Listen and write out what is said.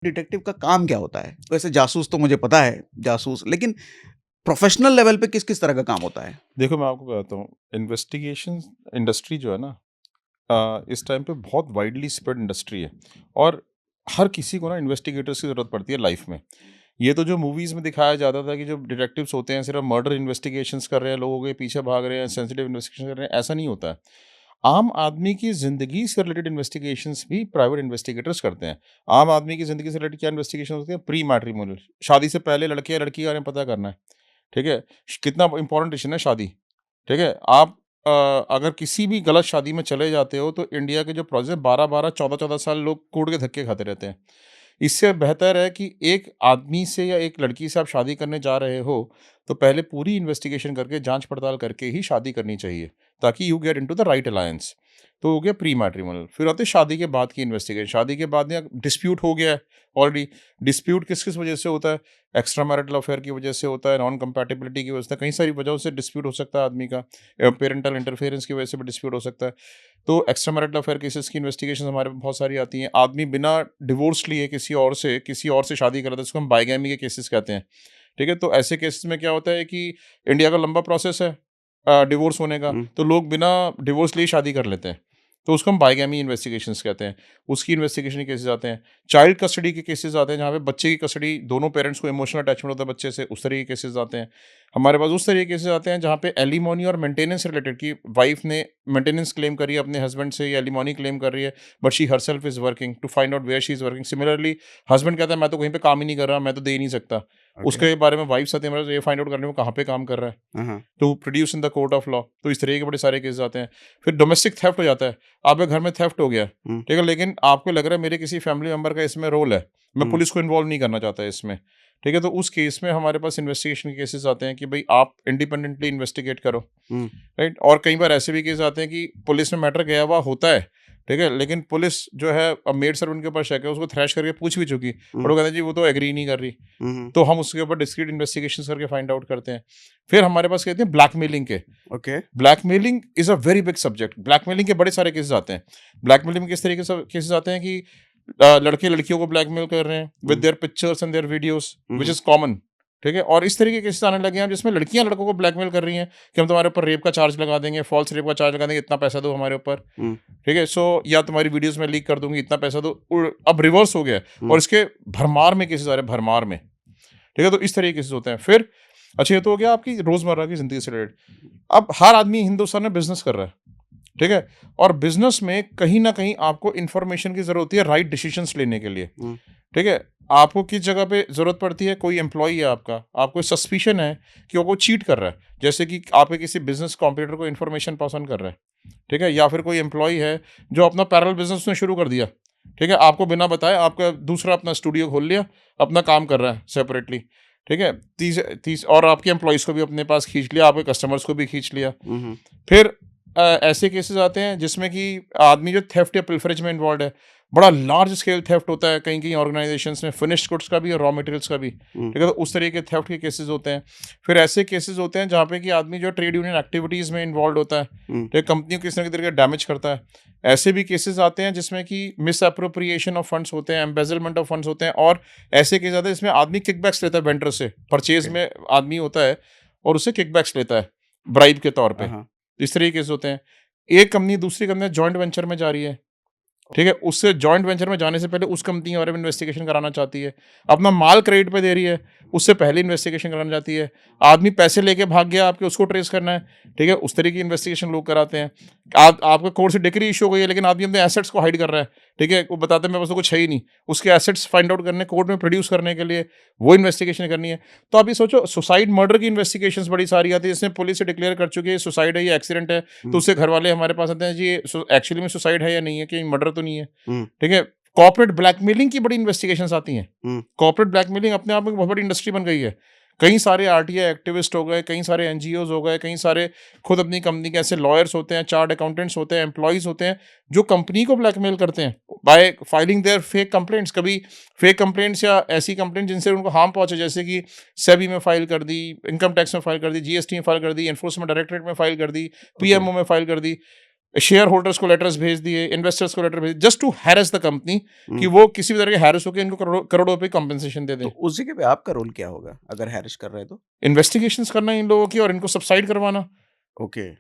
Detective का काम क्या होता है? वैसे जासूस तो मुझे पता है, जासूस, लेकिन प्रोफ़ेशनल लेवल पे किस-किस तरह का काम होता है? देखो, मैं आपको बताता हूँ, इन्वेस्टिगेशन इंडस्ट्री जो है ना, इस टाइम पे बहुत वाइडली स्प्रेड इंडस्ट्री है और हर किसी को ना इन्वेस्टिगेटर्स की ज़रूरत पड़ती है लाइफ में। ये तो जो मूवीज़ में दिखाया जाता था कि जो डिटेक्टिव्स होते हैं सिर्फ़ मर्डर इन्वेस्टिगेशंस कर रहे हैं, लोगों के पीछे भाग रहे हैं, सेंसिटिव इन्वेस्टिगेशन कर रहे हैं, ऐसा नहीं होता है। आम आदमी की ज़िंदगी से रिलेटेड इन्वेस्टिगेशंस भी प्राइवेट इन्वेस्टिगेटर्स करते हैं। आम आदमी की ज़िंदगी से रिलेटेड क्या इन्वेस्टिगेशन होती है? प्री मैट्रिमोनियल, शादी से पहले लड़के या लड़की के बारे में पता करना है, ठीक है? कितना इम्पोर्टेंट डिसीज़न है शादी। ठीक है? आप अगर किसी भी गलत शादी में चले जाते हो तो इंडिया के जो प्रोसेस 12-12, 14-14 साल लोग कोर्ट के धक्के खाते रहते हैं। इससे बेहतर है कि एक आदमी से या एक लड़की से आप शादी करने जा रहे हो, तो पहले पूरी इन्वेस्टिगेशन करके, जाँच-पड़ताल करके ही शादी करनी चाहिए, ताकि you get into the right alliance. तो हो गया प्री मैट्रिमोनियल। फिर आती है शादी के बाद की इन्वेस्टिगेशन। शादी के बाद में डिस्प्यूट हो गया है ऑलरेडी। डिस्प्यूट किस-किस वजह से होता है? एक्स्ट्रा मैरिटल अफेयर की वजह से होता है, नॉन कंपैटिबिलिटी की वजह से, कई सारी वजहों से डिस्प्यूट हो सकता है आदमी का। पेरेंटल इंटरफेरेंस की वजह से भी डिस्प्यूट हो सकता है। तो एक्स्ट्रा मैरिटल अफेयर केसेस की इन्वेस्टिगेशन हमारे पास बहुत सारी आती हैं। आदमी बिना डिवोर्स लिए किसी और से शादी कर रहा था, जिसको हम बाइगैमी के केसेस कहते हैं। ठीक है? तो ऐसे केसेस में क्या होता है कि इंडिया का लंबा प्रोसेस है डिवोर्स होने का, हुँ, तो लोग बिना डिवोर्स लिए शादी कर लेते हैं। तो उसको हम बाइगैमी इन्वेस्टिगेशंस कहते हैं। उसकी इन्वेस्टिगेशन के केसेस आते हैं। चाइल्ड कस्टडी के केसेस आते हैं, जहाँ पे बच्चे की कस्टडी, दोनों पेरेंट्स को इमोशनल अटैचमेंट होता है बच्चे से, उस तरह के केसेस आते हैं। हमारे पास उस तरह के केसेस आते हैं जहाँ पे एलिमोनी और मेंटेनेंस रिलेटेड, की वाइफ ने मेंटेनेंस क्लेम करी है अपने हस्बैंड से या एलिमोनी क्लेम कर रही है, but she herself is working to find out where she is working. Similarly husband कहता है मैं तो कहीं पे काम ही नहीं कर रहा, मैं तो दे ही नहीं सकता। ओके। उसके बारे में वाइफ आती है हमारे पास, ये फाइंड आउट करने में कहाँ पे काम कर रहा है, हाँ, हाँ। To produce in the court of law. तो इस तरह के बड़े सारे केसेस आते हैं। फिर डोमेस्टिक थेफ्ट हो जाता है। आपके घर में थेफ्ट हो गया, हुँ, ठीक है, लेकिन आपको लग रहा है मेरे किसी फैमिली मेंबर का इसमें रोल है, मैं हुँ, पुलिस को इन्वॉल्व नहीं करना चाहता इसमें, ठीक है, तो उस केस में हमारे पास इन्वेस्टिगेशन के केसेस आते हैं कि भाई आप इंडिपेंडेंटली इन्वेस्टिगेट करो, हुँ, राइट। और कई बार ऐसे भी केस आते हैं कि पुलिस में मैटर गया हुआ होता है, ठीक है, लेकिन पुलिस जो है, अब मेड सर्वेंट के ऊपर शक है, उसको थ्रैश करके पूछ भी चुकी, हुँ, बट वो कहते हैं जी वो तो एग्री नहीं कर रही। हुँ, हुँ। तो हम उसके ऊपर डिस्क्रीट इन्वेस्टिगेशंस करके फाइंड आउट करते हैं। फिर हमारे पास कहते हैं ब्लैकमेलिंग के। Okay. Blackmailing is a very big subject. Blackmailing के बड़े सारे केसेस आते हैं। ब्लैकमेलिंग में किस तरीके से केसेस आते हैं कि लड़के लड़कियों को ब्लैकमेल कर रहे हैं with hmm, their pictures and their videos hmm, which hmm, is common, ठीक है? और इस तरीके के केसेस आने लगे हैं जिसमें लड़कियां लड़कों को ब्लैकमेल कर रही हैं कि हम तुम्हारे ऊपर रेप का चार्ज लगा देंगे, फॉल्स रेप का चार्ज लगा देंगे, इतना पैसा दो हमारे ऊपर, हुँ, ठीक है? सो या तुम्हारी वीडियोस में लीक कर दूंगी, इतना पैसा दो। अब रिवर्स हो गया है और हुँ, इसके भरमार में केसेस आ रहे हैं, भरमार में, ठीक है? तो इस तरीके के केसेस होते हैं। फिर अच्छा, ये तो हो गया आपकी रोजमर्रा की जिंदगी से रिलेटेड। अब हर आदमी हिंदुस्तान में बिजनेस कर रहा है, ठीक है? और बिज़नेस में कहीं न कहीं आपको इन्फॉर्मेशन की ज़रूरत होती है राइट डिसीज़न्स लेने के लिए, हुँ, ठीक है? आपको किस जगह पे ज़रूरत पड़ती है, कोई एम्प्लॉयी है आपका, आपको सस्पिशन है कि वो चीट कर रहा है, जैसे कि आपके किसी बिज़नेस कॉम्पिटिटर को इन्फॉर्मेशन पास ऑन कर रहा है, ठीक है? या फिर कोई एम्प्लॉयी है जो अपना पैरेलल बिज़नेस उसने शुरू कर दिया, ठीक है? आपको बिना बताए आपका दूसरा अपना स्टूडियो खोल लिया, अपना काम कर रहा है सेपरेटली, ठीक है? तीस तीस और आपके एम्प्लॉइज़ को भी अपने पास खींच लिया, आपके कस्टमर्स को भी खींच लिया। हुँ, हुँ, फिर ऐसे केसेस आते हैं जिसमें कि आदमी जो थेफ्ट या पिल्फरेज में इन्वॉल्व है, बड़ा लार्ज स्केल थेफ्ट होता है कहीं-कहीं ऑर्गेनाइजेशंस में, फिनिश्ड गुड्स का भी और रॉ मटेरियल्स का भी, हुँ, ठीक है? तो उस तरह के थेफ्ट के केसेस होते हैं। फिर ऐसे केसेस होते हैं जहाँ पे कि आदमी जो ट्रेड यूनियन एक्टिविटीज़ में इन्वॉल्व होता है, हुँ, ठीक है? कंपनी को किसी न किसी तरीके डैमेज करता है। ऐसे भी केसेस आते हैं जिसमें कि मिसएप्रोप्रिएशन ऑफ फंड्स होते हैं, एम्बेज़लमेंट ऑफ फंड्स होते हैं, और ऐसे केस आते हैं जिसमें आदमी किकबैक्स लेता है वेंडर से। Purchase okay. में आदमी होता है और उससे किकबैक्स लेता है, ब्राइब के तौर हाँ, पे। हाँ। इस तरह के केस होते हैं। एक कंपनी दूसरी कंपनी जॉइंट वेंचर में जा रही है, ठीक है? उससे जॉइंट वेंचर में जाने से पहले उस कंपनी के बारे में इन्वेस्टिगेशन कराना चाहती है। अपना माल क्रेडिट पे दे रही है, उससे पहले इन्वेस्टिगेशन कराना चाहती है। आदमी पैसे लेके भाग गया आपके, उसको ट्रेस करना है, ठीक है? उस तरह की इन्वेस्टिगेशन लोग कराते हैं। आपको कोर्ट से डिक्री इश्यू हो गई है, लेकिन आदमी अपने एसेट्स को हाइड कर रहा है, ठीक है? वो बताता है मेरे पास तो कुछ है ही नहीं। उसके एसेट्स फाइंड आउट करने, कोर्ट में प्रोड्यूस करने के लिए वो इन्वेस्टिगेशन करनी है। तो आप ये सोचो, सुसाइड मर्डर की इन्वेस्टिगेशंस बड़ी सारी आती है, जिसमें पुलिस से डिक्लेयर कर चुकी है सुसाइड है, ये एक्सीडेंट है, तो हुँ, उससे घरवाले हमारे पास आते हैं, जी ये एक्चुअली में सुसाइड है या नहीं है, कहीं मर्डर तो नहीं है। हुँ, ठीक है? कॉर्पोरेट ब्लैकमेलिंग की बड़ी इन्वेस्टिगेशंस आती हैं। हुँ, कॉर्पोरेट ब्लैकमेलिंग अपने आप में बहुत बड़ी इंडस्ट्री बन गई है। कई सारे आरटीआई एक्टिविस्ट हो गए, कई सारे एनजीओज़ हो गए, कई सारे खुद अपनी कंपनी के ऐसे लॉयर्स होते हैं, चार्ट अकाउंटेंट्स होते हैं, एम्प्लॉइज़ होते हैं, जो कंपनी को ब्लैकमेल करते हैं by filing their fake complaints. कभी फेक कंप्लेंट्स या ऐसी कंप्लेंट जिनसे उनको हार्म पहुँचे, जैसे कि सेबी में फाइल कर दी, इनकम टैक्स में फाइल कर दी, जीएसटी में फाइल कर दी, एनफोर्समेंट डायरेक्टरेट में फाइल कर दी, ओके। पीएमओ में फाइल कर दी। शेयर होल्डर्स को लेटर्स भेज दिए, इन्वेस्टर्स को लेटर भेज, just to harass the company कि हम्म। वो किसी भी तरह के हैरेस होकर इनको करोड़ों रुपए कंपनसेशन दे तो दे। उस जगह पे आपका रोल क्या होगा अगर हैरिश कर रहे हैं तो? इन्वेस्टिगेशंस करना इन लोगों की और इनको सबसाइड करवाना। ओके।